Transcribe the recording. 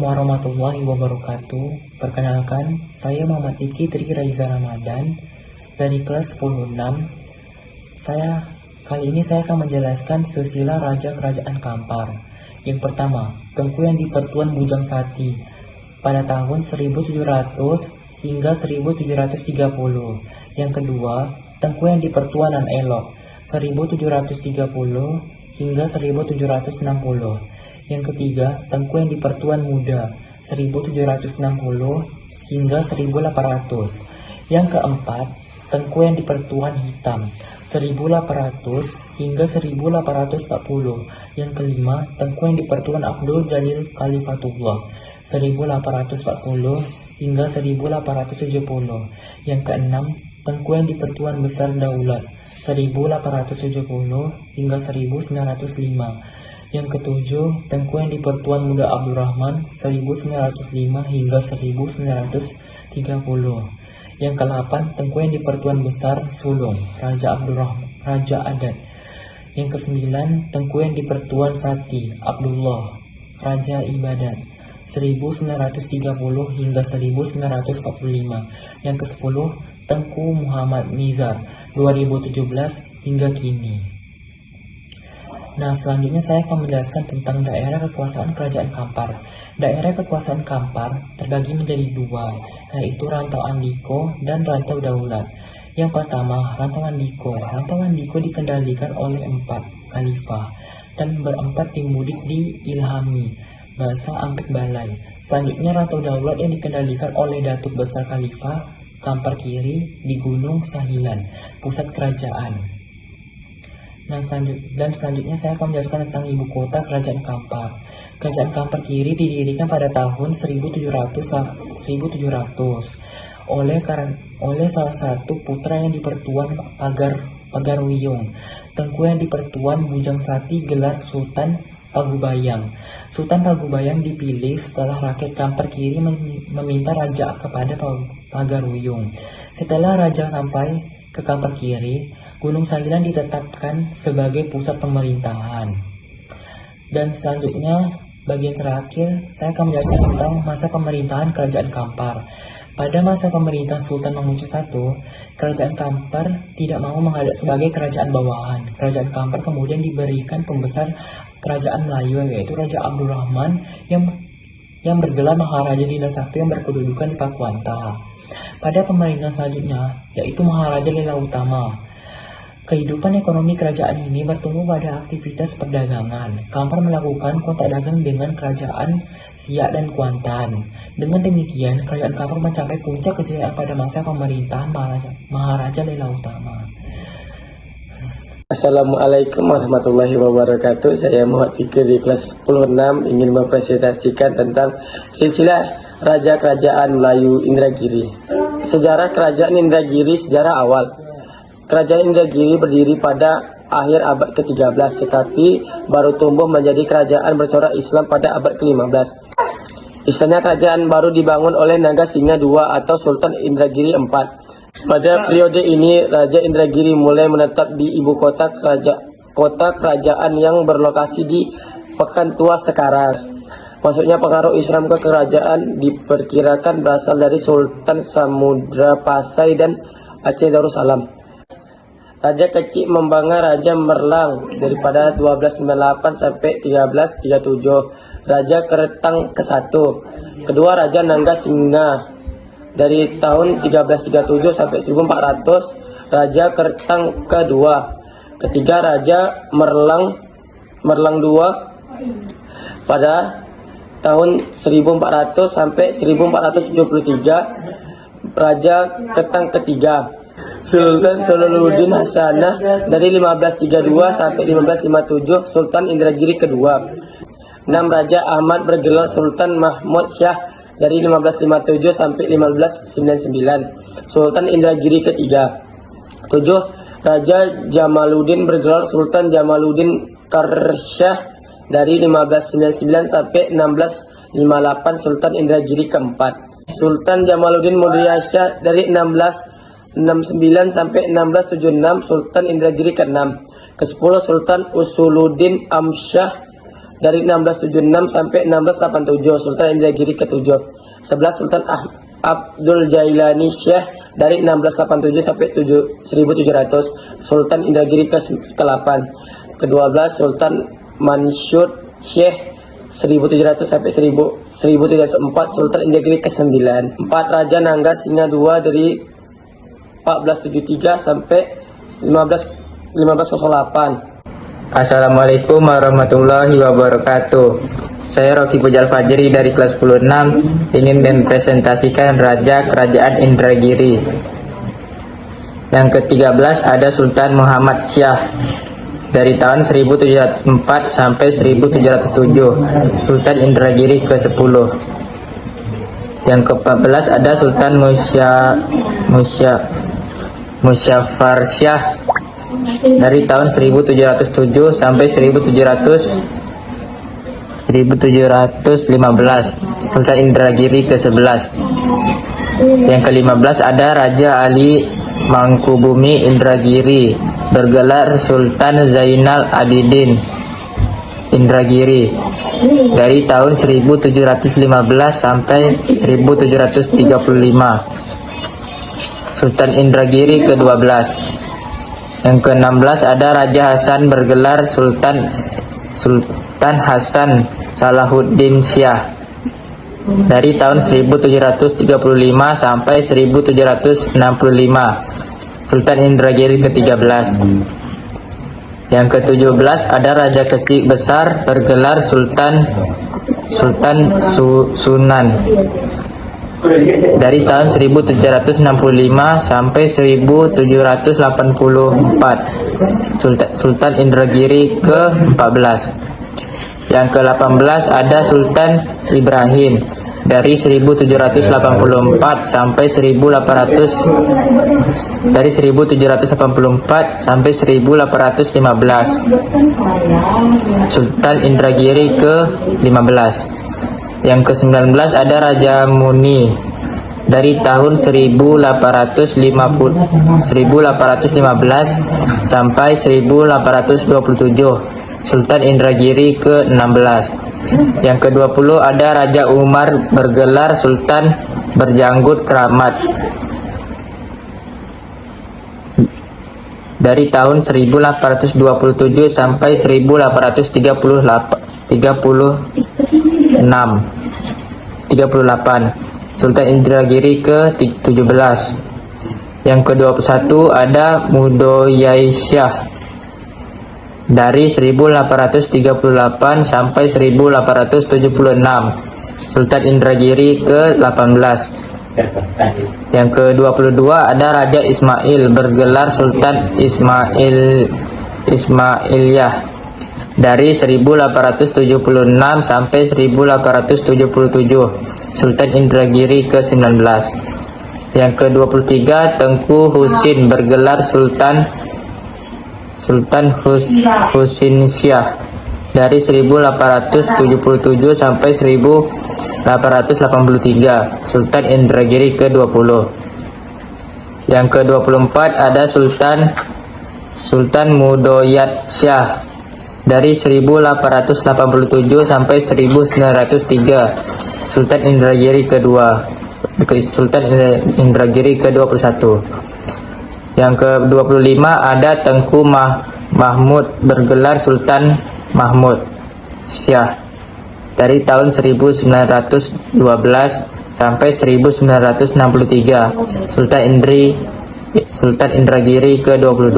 Assalamualaikum warahmatullahi wabarakatuh. Perkenalkan, saya Muhammad Iki Tri Raiza Ramadan dari kelas 10-6. Kali ini saya akan menjelaskan silsilah Raja Kerajaan Kampar. Yang pertama, Tengku yang di Pertuan Bujang Sati pada tahun 1700 hingga 1730. Yang kedua, Tengku yang di Pertuanan Elok 1730 hingga 1760. Yang ketiga, Tengku yang di Pertuan Muda 1760 hingga 1800. Yang keempat, Tengku yang di Pertuan Hitam 1800 hingga 1840. Yang kelima, Tengku yang di Pertuan Abdul Jalil Khalifatullah 1840 hingga 1870. Yang keenam, Tengku yang di Pertuan Besar Daulat 1870 hingga 1905. Yang ketujuh, Tengku yang di Pertuan Muda Abdurrahman 1905 hingga 1930. Yang ke-8, Tengku yang di Pertuan Besar Sulung Raja Adat. Yang ke-9, Tengku yang di Pertuan Sati Abdullah Raja Ibadat 1930 hingga 1945. Yang ke-10, Tengku Muhammad Nizar 2017 hingga kini. Nah, selanjutnya saya akan menjelaskan tentang daerah kekuasaan Kerajaan Kampar. Daerah kekuasaan Kampar terbagi menjadi dua, yaitu Rantau Andiko dan Rantau Daulat. Yang pertama, Rantau Andiko. Rantau Andiko dikendalikan oleh 4 khalifah dan berempat dimudik di Ilhami, Bahasa Angkek Balai. Selanjutnya, Rantau Daulat yang dikendalikan oleh Datuk Besar Khalifah Kampar Kiri di Gunung Sahilan, pusat kerajaan. Nah, selanjutnya saya akan menjelaskan tentang ibu kota Kerajaan Kampar. Kerajaan Kampar Kiri didirikan pada tahun 1700 oleh salah satu putra yang di Pertuan Pagarwiyung. Tengku yang di Pertuan Bujang Sati gelar Sultan Pagubayang. Sultan Pagubayang dipilih setelah rakyat Kampar Kiri meminta raja kepada Pagarwiyung. Setelah raja sampai ke Kampar Kiri, Gunung Sahilan ditetapkan sebagai pusat pemerintahan. Dan selanjutnya, bagian terakhir, saya akan menjelaskan tentang masa pemerintahan Kerajaan Kampar. Pada masa pemerintahan Sultan Mahmud I, Kerajaan Kampar tidak mau menghadap sebagai kerajaan bawahan. Kerajaan Kampar kemudian diberikan pembesar Kerajaan Melayu, yaitu Raja Abdurrahman yang bergelar Maharaja Dina Sakti yang berkedudukan di Pakuanta. Pada pemerintahan selanjutnya, yaitu Maharaja Lela Utama, kehidupan ekonomi kerajaan ini bertumbuh pada aktivitas perdagangan. Kampar melakukan kontak dagang dengan kerajaan Siak dan Kuantan. Dengan demikian, kerajaan Kampar mencapai puncak kejayaan pada masa pemerintahan Maharaja Lela Utama. Assalamualaikum warahmatullahi wabarakatuh. Saya Muhammad Fikri di kelas 10-6 ingin mempresentasikan tentang silsilah Raja Kerajaan Melayu Indragiri. Sejarah Kerajaan Indragiri, sejarah awal. Kerajaan Indragiri berdiri pada akhir abad ke-13, tetapi baru tumbuh menjadi kerajaan bercorak Islam pada abad ke-15. Istilahnya kerajaan baru dibangun oleh Naga Singa II atau Sultan Indragiri IV. Pada periode ini, Raja Indragiri mulai menetap di ibu kota kerajaan yang berlokasi di Pekantua sekarang. Maksudnya pengaruh Islam ke kerajaan diperkirakan berasal dari Sultan Samudra Pasai dan Aceh Darussalam. Raja kecil Membanga Raja Merlang daripada 1298 sampai 1337. Raja Keretang ke-1. Kedua, Raja Nangga Singa dari tahun 1337 sampai 1400. Raja Keretang ke-2. Ketiga, Raja Merlang II pada tahun 1400 sampai 1473. Raja Ketang ke-3. Sultan Solaluddin Hasanah dari 1532 sampai 1557. Sultan Indragiri ke-2. 6. Raja Ahmad bergelar Sultan Mahmud Syah dari 1557 sampai 1599. Sultan Indragiri ke-3. 7. Raja Jamaluddin bergelar Sultan Jamaluddin Karsyah dari 1599 sampai 1658. Sultan Indragiri ke-4. Sultan Jamaluddin Mulyasya dari 1669 sampai 1676. Sultan Indragiri ke-6. Ke-10. Sultan Usuluddin Amsyah dari 1676 sampai 1687, Sultan Indragiri ke-7. 11 Sultan Abdul Jailani Syekh dari 1687 sampai 1700, Sultan Indragiri ke-8. Ke-12 Sultan Mansur Syekh 1700 sampai 1704, Sultan Indragiri ke-9. 4 Raja Nangga Singa II dari 1473 sampai 1508. Assalamualaikum warahmatullahi wabarakatuh. Saya Rocky Pujal Fajri dari kelas 10-6 ingin mempresentasikan Raja Kerajaan Indragiri. Yang ke-13 ada Sultan Muhammad Syah dari tahun 1704 sampai 1707, Sultan Indragiri ke-10. Yang ke-14 ada Sultan Musyafar Syah dari tahun 1707 sampai 1715, Sultan Indragiri ke-11. Yang ke-15 ada Raja Ali Mangkubumi Indragiri bergelar Sultan Zainal Abidin Indragiri dari tahun 1715 sampai 1735, Sultan Indragiri ke-12. Yang ke-16 ada Raja Hasan bergelar Sultan Hasan Salahuddin Syah dari tahun 1735 sampai 1765, Sultan Indragiri ke-13. Yang ke-17 ada Raja Kecil Besar bergelar Sultan Sunan dari tahun 1765 sampai 1784, Sultan Indragiri ke-14. Yang ke-18 ada Sultan Ibrahim dari 1784 sampai 1815, Sultan Indragiri ke-15. Yang ke-19 ada Raja Muni dari tahun 1815 sampai 1827, Sultan Indragiri ke-16. Yang ke-20 ada Raja Umar bergelar Sultan Berjanggut Keramat dari tahun 1827 sampai 1838, Sultan Indragiri ke-17. Yang ke-21 ada Mudoyai Syah dari 1838 sampai 1876, Sultan Indragiri ke-18. Yang ke-22 ada Raja Ismail bergelar Sultan Ismailiyah dari 1876 sampai 1877, Sultan Indragiri ke-19. Yang ke-23 Tengku Husin bergelar Sultan Husin Syah dari 1877 sampai 1883, Sultan Indragiri ke-20. Yang ke-24 ada Sultan Mudoyat Syah dari 1887 sampai 1903, Sultan Indragiri ke-21. Yang ke-25 ada Tengku Mahmud bergelar Sultan Mahmud Syah dari tahun 1912 sampai 1963, Sultan Indragiri ke-22.